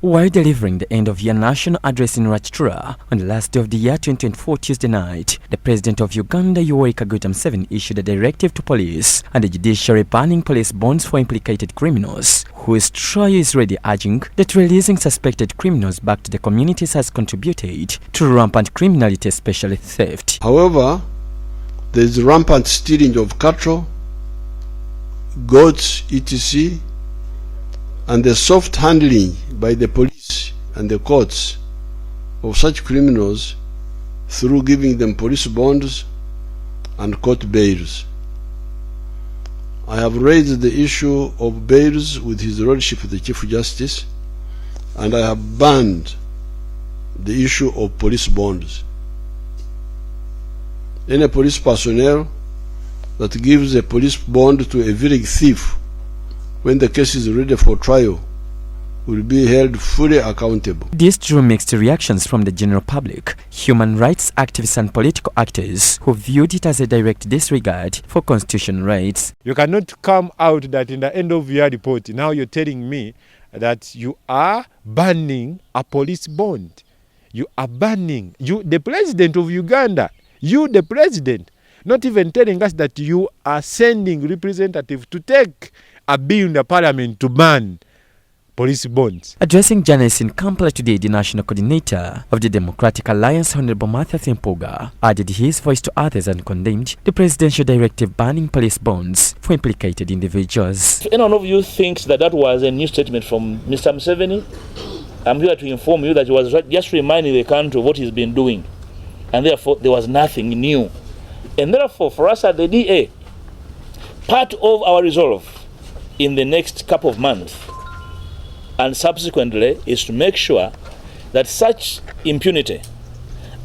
While delivering the end-of-year national address in Rachtura on the last day of the year 2024 Tuesday night, the President of Uganda, Museveni, issued a directive to police and the judiciary banning police bonds for implicated criminals, whose trial is ready, urging that releasing suspected criminals back to the communities has contributed to rampant criminality, especially theft. However, there is rampant stealing of cattle, goats, etc., and the soft handling by the police and the courts of such criminals through giving them police bonds and court bails. I have raised the issue of bails with His Lordship the Chief Justice, and I have banned the issue of police bonds. Any police personnel that gives a police bond to a village thief when the case is ready for trial will be held fully accountable. This drew mixed reactions from the general public, human rights activists and political actors who viewed it as a direct disregard for constitutional rights. You cannot come out that in the end of your report, now you're telling me that you are banning a police bond. You are banning, you, the president of Uganda, you, the president, not even telling us that you are sending representatives to take a bill in the parliament to ban police bonds. Addressing journalists in Kampala today, the national coordinator of the Democratic Alliance, Honorable Martha Mpuuga, added his voice to others and condemned the presidential directive banning police bonds for implicated individuals. If any one of you thinks that that was a new statement from Mr. Museveni, I'm here to inform you that he was just reminding the country of what he's been doing, and therefore there was nothing new. And therefore, for us at the DA, part of our resolve in the next couple of months and subsequently is to make sure that such impunity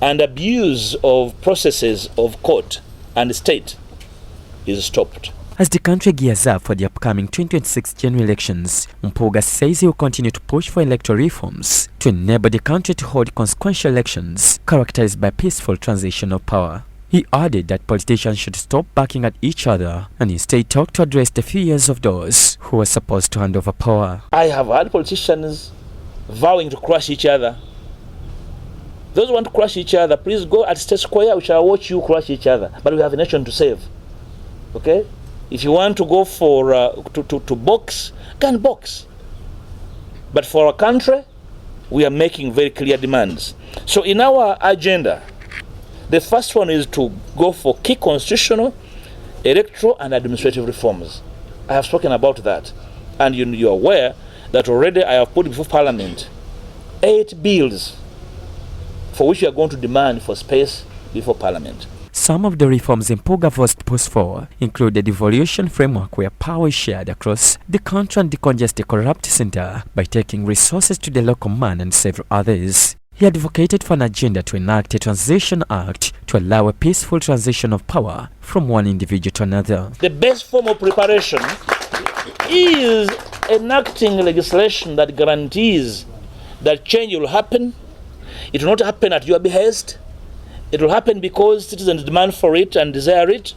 and abuse of processes of court and state is stopped. As the country gears up for the upcoming 2026 general elections, Mpuuga says he will continue to push for electoral reforms to enable the country to hold consequential elections characterized by peaceful transition of power. He added that politicians should stop backing at each other and instead talk to address the fears of those who are supposed to hand over power. I have had politicians vowing to crush each other. Those who want to crush each other, please go at State Square, we shall watch you crush each other. But we have a nation to save. Okay? If you want to go for to box, can box. But for our country, we are making very clear demands. So in our agenda, the first one is to go for key constitutional, electoral and administrative reforms. I have spoken about that. And you're aware that already I have put before Parliament 8 bills for which we are going to demand for space before Parliament. Some of the reforms Mpuuga voiced push for include the devolution framework where power is shared across the country and decongest the corrupt center by taking resources to the local man and several others. He advocated for an agenda to enact a transition act to allow a peaceful transition of power from one individual to another. The best form of preparation is enacting legislation that guarantees that change will happen. It will not happen at your behest. It will happen because citizens demand for it and desire it.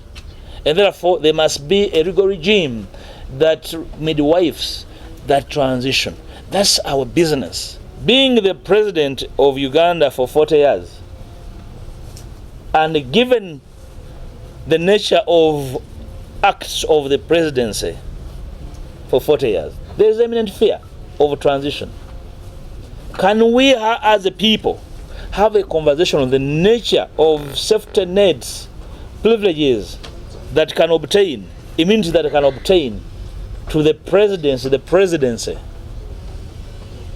And therefore, there must be a legal regime that midwives that transition. That's our business. Being the president of Uganda for 40 years, and given the nature of acts of the presidency for 40 years, there is imminent fear of transition. Can we, as a people, have a conversation on the nature of safety nets, privileges that can obtain, immunity that can obtain to the presidency,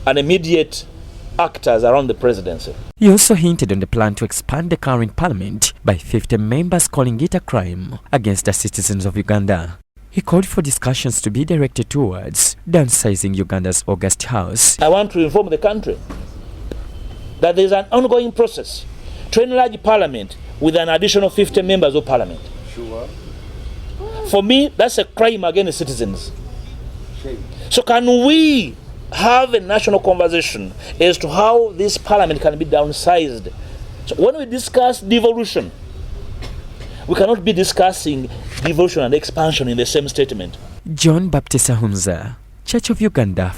and immediate actors around the presidency? He also hinted on the plan to expand the current parliament by 50 members, calling it a crime against the citizens of Uganda. He called for discussions to be directed towards downsizing Uganda's August House. I want to inform the country that there is an ongoing process to enlarge parliament with an additional 50 members of parliament. Sure. For me, that's a crime against citizens. So can we have a national conversation as to how this parliament can be downsized? So when we discuss devolution, we cannot be discussing devolution and expansion in the same statement. John Baptist Ahunza, Church of Uganda.